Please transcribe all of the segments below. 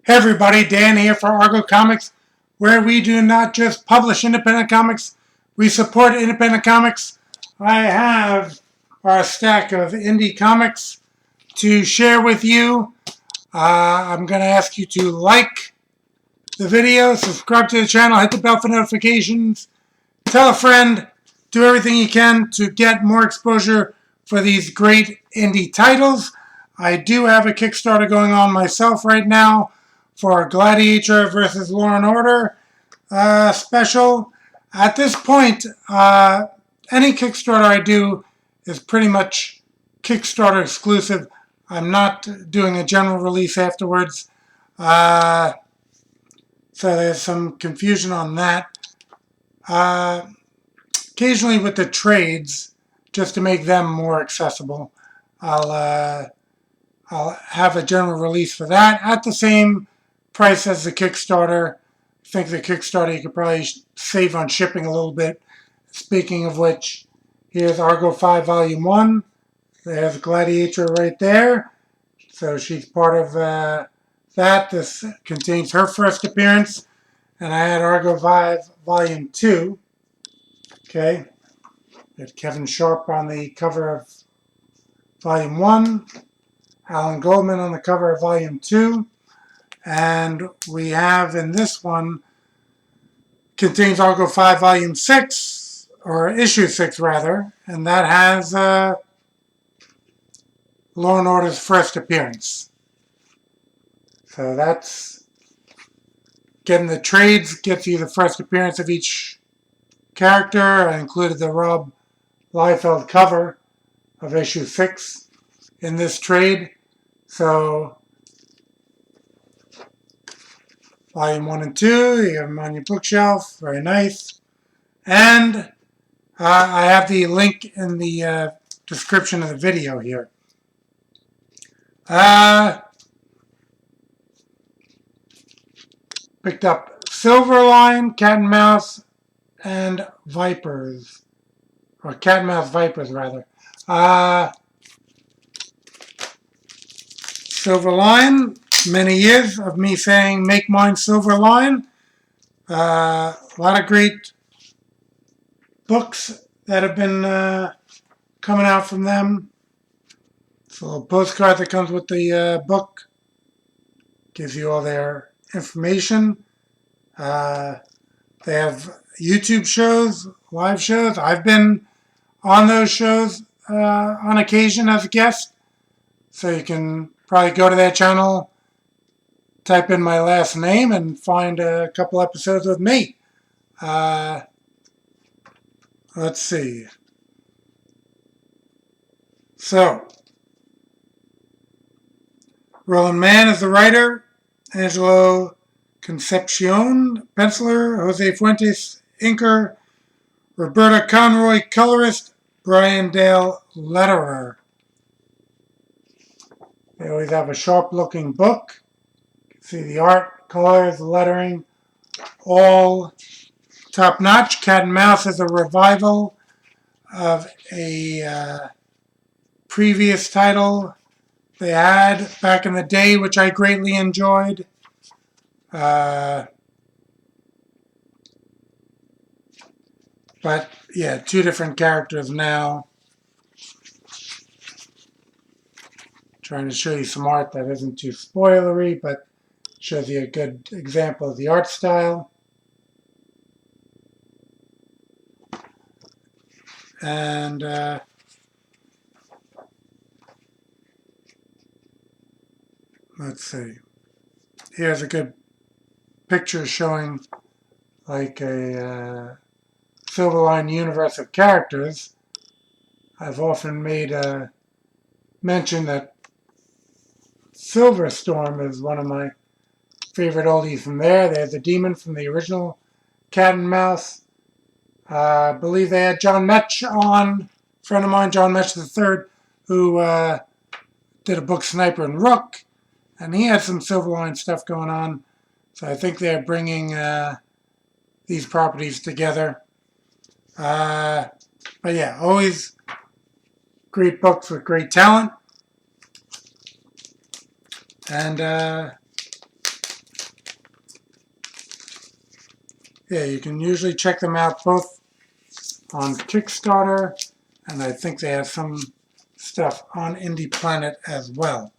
Hey everybody, Dan here for Argo Comics, where we do not just publish independent comics, we support independent comics. I have our stack of indie comics to share with you. I'm going to ask you to like the video, subscribe to the channel, hit the bell for notifications, tell a friend, do everything you can to get more exposure for these great indie titles. I do have a Kickstarter going on myself right now for Gladiator versus Law and Order special. At this point, any Kickstarter I do is pretty much Kickstarter exclusive. I'm not doing a general release afterwards. So there's some confusion on that. Occasionally with the trades, just to make them more accessible, I'll have a general release for that at the same price as the Kickstarter. I think the Kickstarter you could probably save on shipping a little bit. Speaking of which, here's Argo 5 Volume 1. There's Gladiator right there. So she's part of that. This contains her first appearance. And I had Argo 5 Volume 2. Okay. Got Kevin Sharp on the cover of Volume 1. Alan Goldman on the cover of Volume 2. And we have in this one, contains Argo 5 Volume 6, or Issue 6 rather, and that has Law and Order's first appearance. So that's getting the trades, gets you the first appearance of each character. I included the Rob Liefeld cover of Issue 6 in this trade. So Volume 1 and 2, you have them on your bookshelf, very nice. And I have the link in the description of the video here. Picked up Silverline, Cat and Mouse, and Vipers. Or Cat and Mouse Vipers, rather. Silverline. Many years of me saying, make mine Silverline. A lot of great books that have been coming out from them. It's a little postcard that comes with the book. Gives you all their information. They have YouTube shows, live shows. I've been on those shows on occasion as a guest. So you can probably go to their channel, type in my last name, and find a couple episodes with me. Let's see. So, Roland Mann is the writer, Angelo Concepcion, penciler, Jose Fuentes, inker, Roberta Conroy, colorist, Brian Dale, letterer. They always have a sharp-looking book. See the art, colors, lettering, all top-notch. Cat and Mouse is a revival of a previous title they had back in the day, which I greatly enjoyed. But yeah, two different characters now. Trying to show you some art that isn't too spoilery, but shows you a good example of the art style. And let's see. Here's a good picture showing like a Silverline universe of characters. I've often made a mention that Silverstorm is one of my favorite oldies from there. There's a demon from the original Cat and Mouse. I believe they had John Metch on, a friend of mine, John Metch III, who did a book Sniper and Rook, and he had some Silverline stuff going on. So I think they're bringing these properties together. But yeah, always great books with great talent. And yeah, you can usually check them out both on Kickstarter, and I think they have some stuff on Indie Planet as well.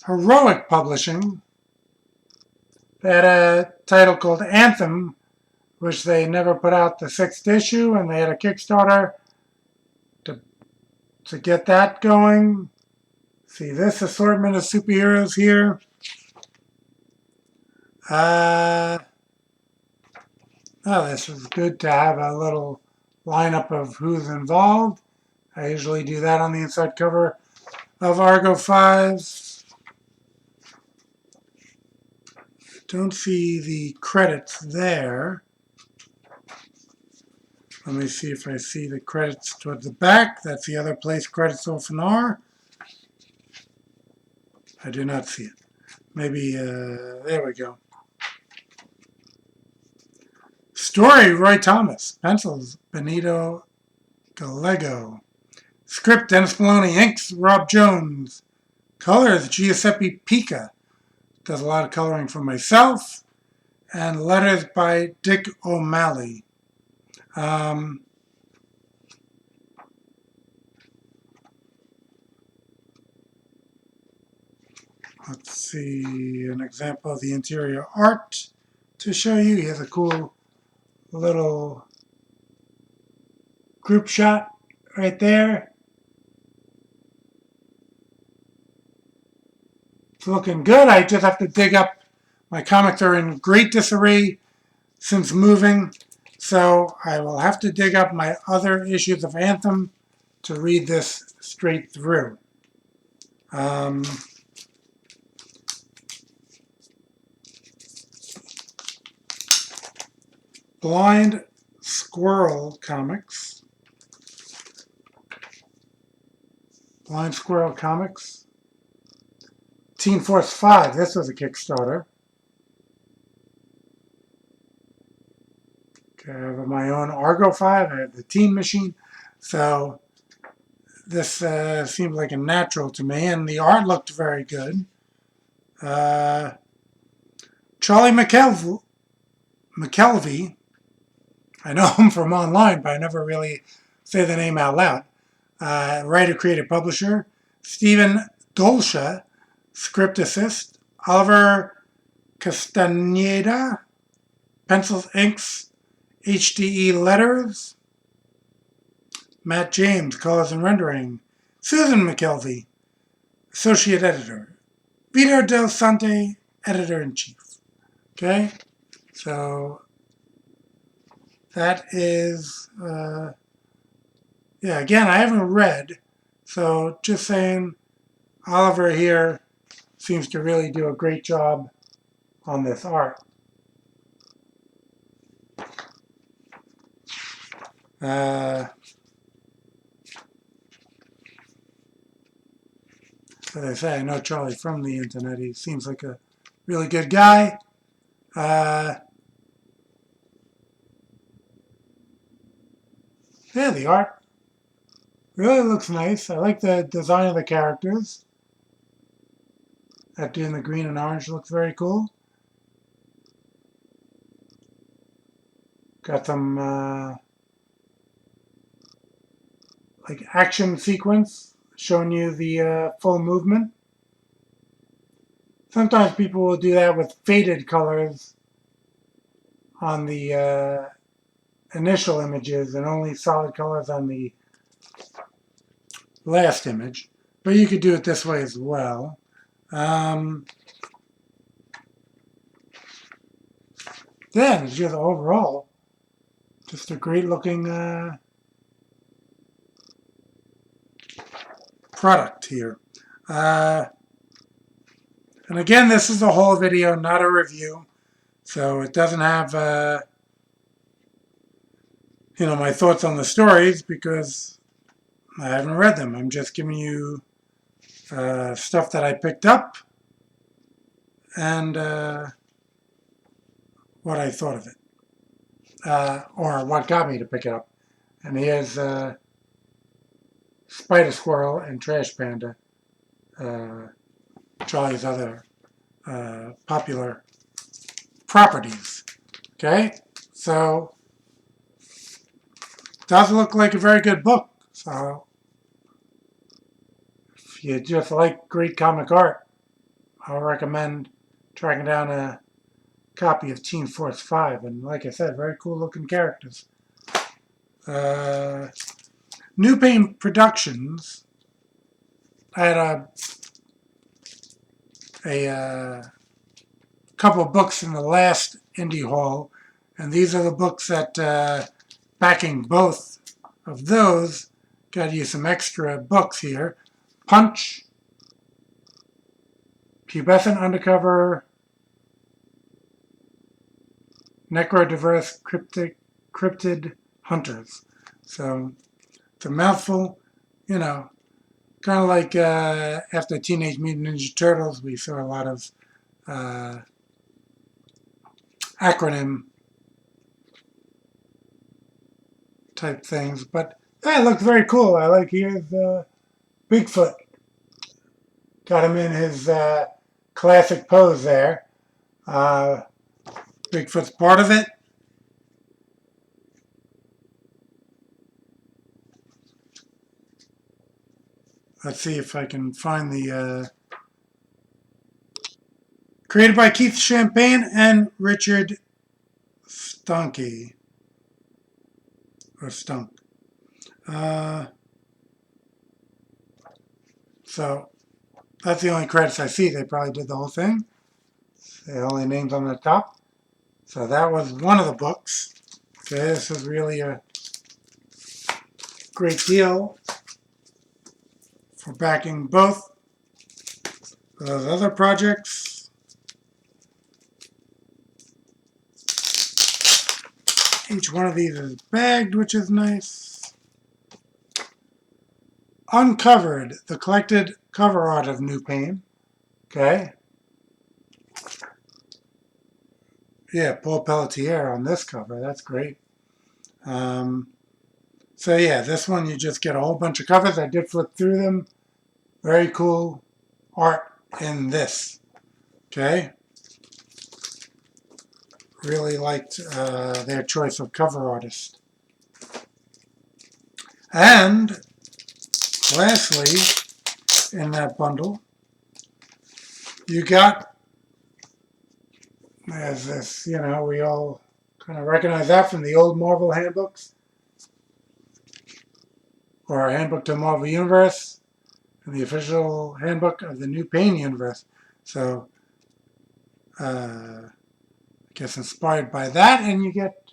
Heroic Publishing, they had a title called Anthem, which they never put out the 6th issue, and they had a Kickstarter to get that going. See this assortment of superheroes here. This is good to have a little lineup of who's involved. I usually do that on the inside cover of Argo 5. Don't see the credits there. Let me see if I see the credits towards the back. That's the other place credits often are. I do not see it. Maybe, there we go. Story, Roy Thomas. Pencils, Benito Gallego. Script, Dennis Maloney. Inks, Rob Jones. Colors, Giuseppe Pica. Does a lot of coloring for myself. And letters by Dick O'Malley. Let's see an example of the interior art to show you. He has a cool little group shot right there. It's looking good. I just have to dig up. My comics are in great disarray since moving, so I will have to dig up my other issues of Anthem to read this straight through. Blind Squirrel Comics. Blind Squirrel Comics. Teen Force 5. This was a Kickstarter. Okay, I have my own Argo 5. I have the Teen Machine. So this seemed like a natural to me, and the art looked very good. Charlie McKelvey. I know him from online, but I never really say the name out loud. Writer, creator, publisher. Stephen Dolsha, script assist. Oliver Castaneda, pencils, inks, HDE letters. Matt James, colors and rendering. Susan McKelvey, associate editor. Vito Del Sante, editor-in-chief. Okay, so that is, yeah, again, I haven't read, so just saying Oliver here seems to really do a great job on this art. As I say, I know Charlie from the internet. He seems like a really good guy. Yeah, the art really looks nice. I like the design of the characters. That dude in the green and orange looks very cool. Got some like action sequence showing you the full movement. Sometimes people will do that with faded colors on the initial images and only solid colors on the last image. But you could do it this way as well. Then, just overall, just a great looking product here. And again, this is a whole video, not a review. So it doesn't have, my thoughts on the stories because I haven't read them. I'm just giving you stuff that I picked up and what I thought of it. Or what got me to pick it up. And here's Spider Squirrel and Trash Panda, Charlie's other popular properties. Okay, so does look like a very good book. So if you just like great comic art, I'll recommend tracking down a copy of Teen Force 5. And like I said, very cool looking characters. New Pain Productions had a couple of books in the last indie haul, and these are the books that backing both of those got you some extra books here. Punch, Pubescent Undercover, Necrodiverse Cryptid Hunters. So it's a mouthful, you know, kind of like after Teenage Mutant Ninja Turtles, we saw a lot of acronym type things, but that looks very cool. I like here's Bigfoot. Got him in his classic pose there. Bigfoot's part of it. Let's see if I can find the created by Keith Champagne and Richard Stunke. Or Stunk. So that's the only credits I see. They probably did the whole thing. The only names on the top. So that was one of the books. So this is really a great deal for backing both those other projects. Each one of these is bagged, which is nice. Uncovered, the collected cover art of New Pain. Okay. Yeah, Paul Pelletier on this cover. That's great. So yeah, this one you just get a whole bunch of covers. I did flip through them. Very cool art in this. Okay. Really liked their choice of cover artist. And lastly, in that bundle, you got, there's this, you know, we all kind of recognize that from the old Marvel handbooks, or Handbook to Marvel Universe, and the official handbook of the New Pain universe. So, I guess inspired by that, and you get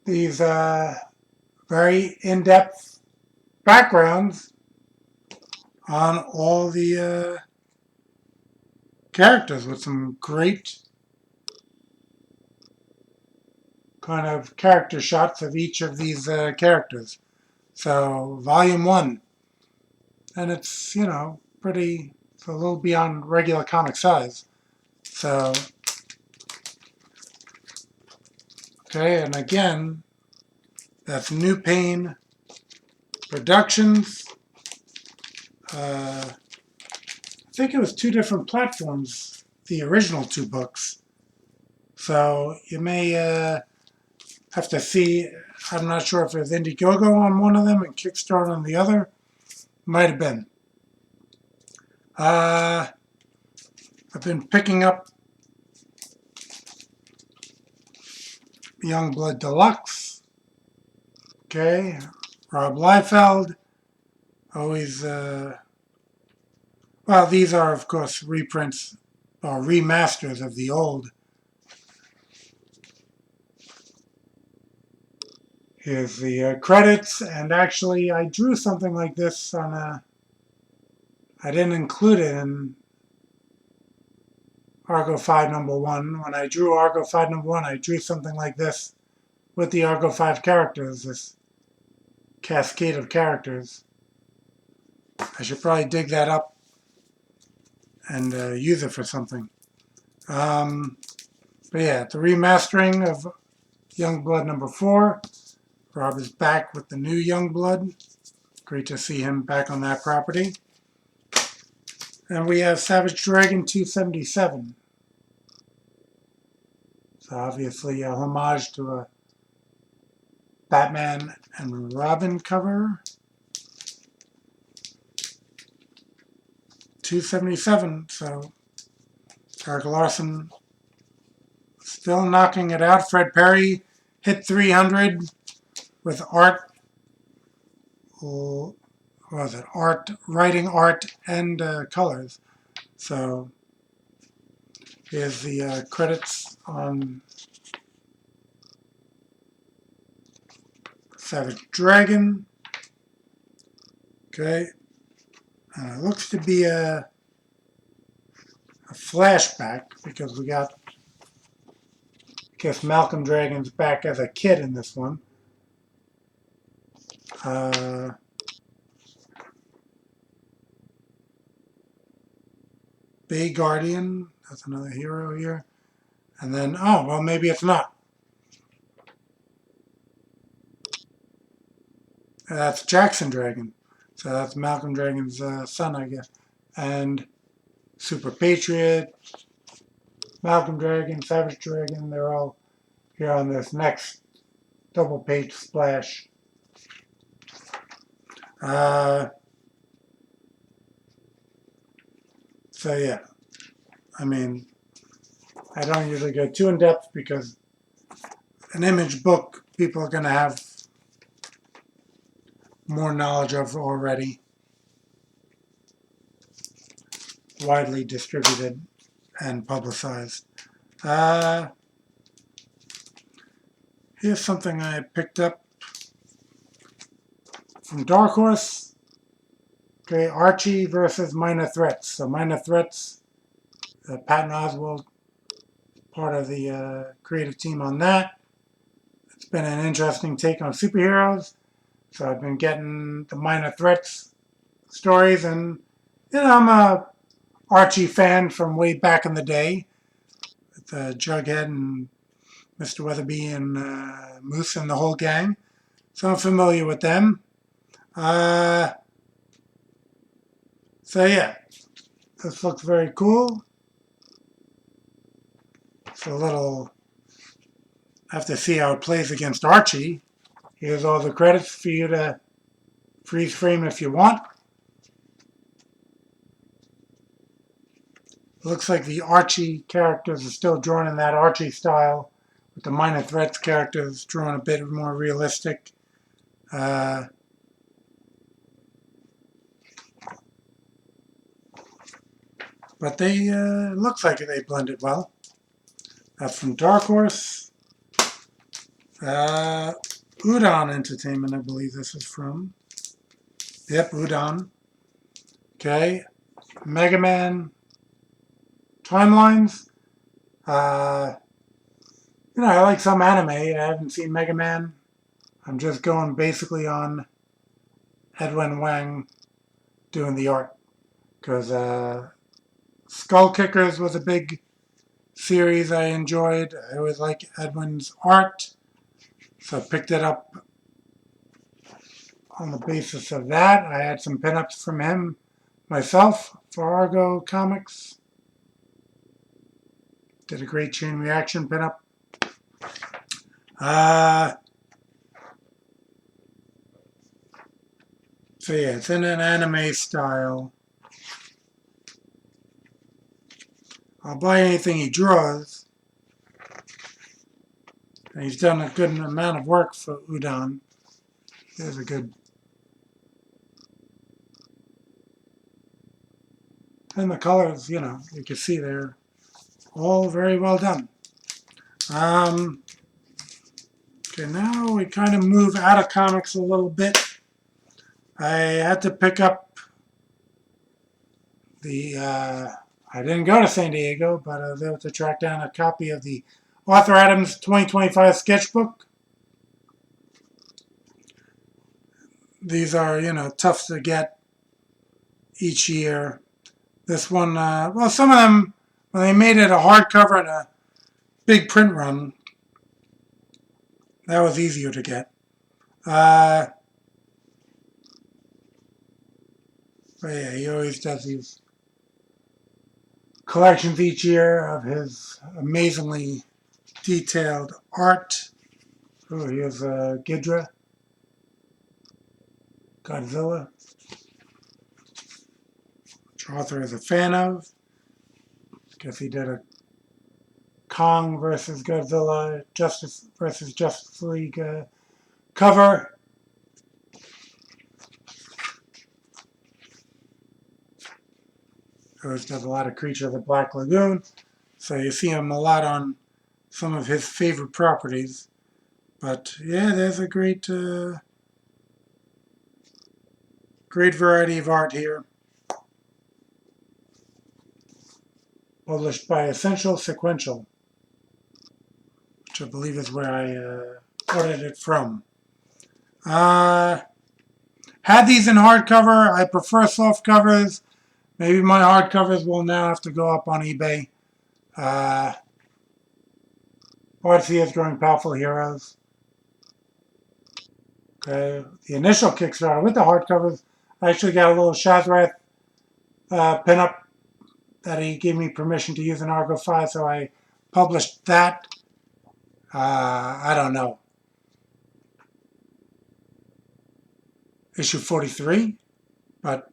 these very in-depth backgrounds on all the characters with some great kind of character shots of each of these characters. So, volume 1. And it's, you know, pretty, it's a little beyond regular comic size. So, okay, and again, that's New Pain Productions. I think it was 2 different platforms, the original 2 books. So you may have to see, I'm not sure if it was Indiegogo on one of them and Kickstarter on the other. Might have been. I've been picking up Youngblood Deluxe. Okay, Rob Liefeld. Always, well, these are, of course, reprints or remasters of the old. Here's the credits, and actually I drew something like this on a, I didn't include it in Argo 5 number 1. When I drew Argo 5 number 1, I drew something like this with the Argo 5 characters, this cascade of characters. I should probably dig that up and use it for something. But yeah, the remastering of Youngblood number 4. Rob is back with the new Youngblood. Great to see him back on that property. And we have Savage Dragon 277. So obviously a homage to a Batman and Robin cover. 277. So Eric Larson still knocking it out. Fred Perry hit 300 with art. What was it? Art, writing art, and colors. So here's the credits on Savage Dragon. Okay. It looks to be a flashback because we got, I guess, Malcolm Dragon's back as a kid in this one. Bay Guardian, that's another hero here. And then, oh, well, maybe it's not. That's Jackson Dragon. So that's Malcolm Dragon's son, I guess. And Super Patriot, Malcolm Dragon, Savage Dragon, they're all here on this next double page splash. So yeah, I mean, I don't usually go too in depth because an image book people are going to have more knowledge of already, widely distributed and publicized. Here's something I picked up from Darkhorse. Okay, Archie versus Minor Threats. So Minor Threats, Patton Oswalt, part of the creative team on that. It's been an interesting take on superheroes. So I've been getting the Minor Threats stories, and I'm a Archie fan from way back in the day with Jughead and Mr. Weatherby and Moose and the whole gang. So I'm familiar with them. So yeah, this looks very cool. It's a little, I have to see how it plays against Archie. Here's all the credits for you to freeze frame if you want. Looks like the Archie characters are still drawn in that Archie style, with the Minor Threats characters drawn a bit more realistic. But they looks like they blended well. That's from Darkhorse. Udon Entertainment, I believe this is from. Yep, Udon. Okay. Mega Man Timelines. I like some anime. I haven't seen Mega Man. I'm just going basically on Edwin Wang doing the art. Because Skull Kickers was a big series I enjoyed. I always like Edwin's art. So I picked it up on the basis of that. I had some pinups from him myself for Argo Comics. Did a great chain reaction pinup. So yeah, it's in an anime style. I'll buy anything he draws. And he's done a good amount of work for Udon. There's a good. And the colors, you can see they're all very well done. Okay, now we kind of move out of comics a little bit. I had to pick up I didn't go to San Diego, but I was able to track down a copy of the Arthur Adams 2025 sketchbook. These are, tough to get each year. This one, some of them, when they made it a hardcover and a big print run, that was easier to get. But yeah, he always does these collections each year of his amazingly detailed art. Oh, here's Ghidra, Godzilla, which Arthur is a fan of. Guess he did a Kong versus Godzilla, Justice versus Justice League cover. Goes does a lot of Creature of the Black Lagoon, so you see him a lot on some of his favorite properties. But yeah, there's a great great variety of art here. Published by Essential Sequential, which I believe is where I ordered it from. Had these in hardcover. I prefer soft covers. Maybe my hardcovers will now have to go up on eBay. Arceus Growing Powerful Heroes. Okay, the initial Kickstarter with the hardcovers, I actually got a little Shazrath pinup that he gave me permission to use in Argo 5, so I published that. I don't know. Issue 43, but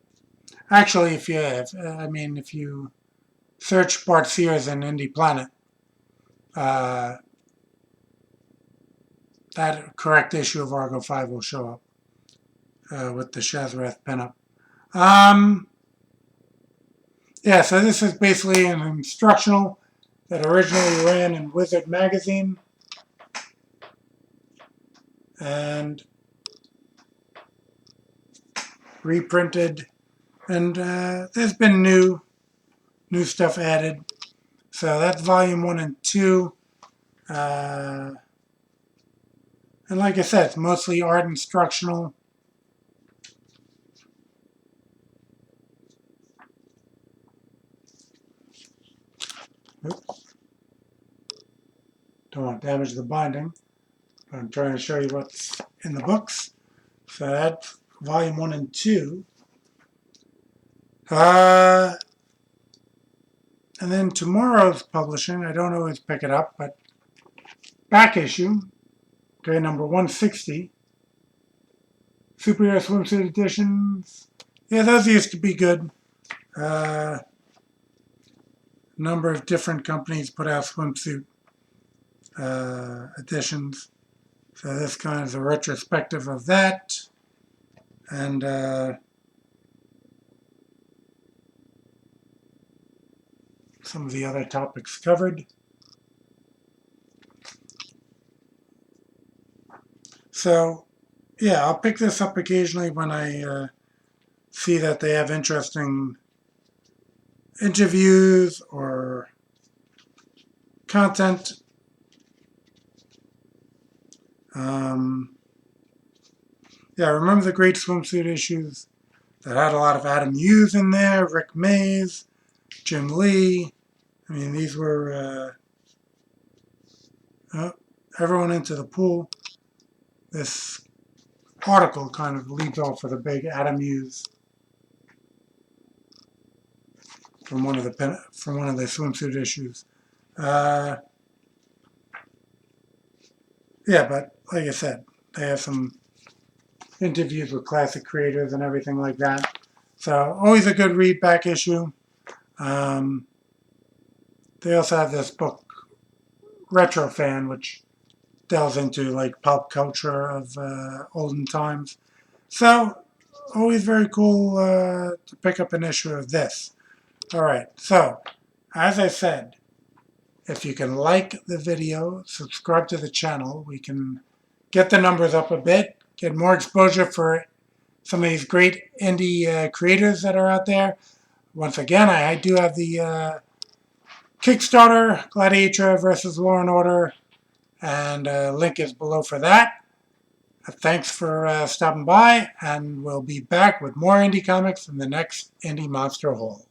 actually, if you search Bart Sears and Indie Planet, that correct issue of Argo 5 will show up with the Shazrath pinup. Yeah, so this is basically an instructional that originally ran in Wizard magazine, and reprinted, and there's been new stuff added. So that's volume 1 and 2. And like I said, it's mostly art instructional. Oops. Don't want to damage the binding. I'm trying to show you what's in the books. So that's volume 1 and 2. And then TwoMorrows Publishing, I don't always pick it up, but back issue, okay, number 160. Superhero Swimsuit Editions. Yeah, those used to be good. Number of different companies put out swimsuit editions. So this kind of is a retrospective of that. And some of the other topics covered. So, yeah, I'll pick this up occasionally when I see that they have interesting interviews or content. Yeah, remember the great swimsuit issues that had a lot of Adam Hughes in there, Rick Mays, Jim Lee. I mean, these were everyone into the pool. This article kind of leads off with a big Adam Hughes from one of the swimsuit issues. Yeah, but like I said, they have some interviews with classic creators and everything like that. So always a good read back issue. They also have this book, Retro Fan, which delves into like pop culture of olden times. So always very cool to pick up an issue of this. All right, so as I said, if you can like the video, subscribe to the channel, we can get the numbers up a bit, get more exposure for some of these great indie creators that are out there. Once again, I do have the Kickstarter, Gladiator versus Law and Order, and link is below for that. Thanks for stopping by, and we'll be back with more indie comics in the next Indie Monster Haul.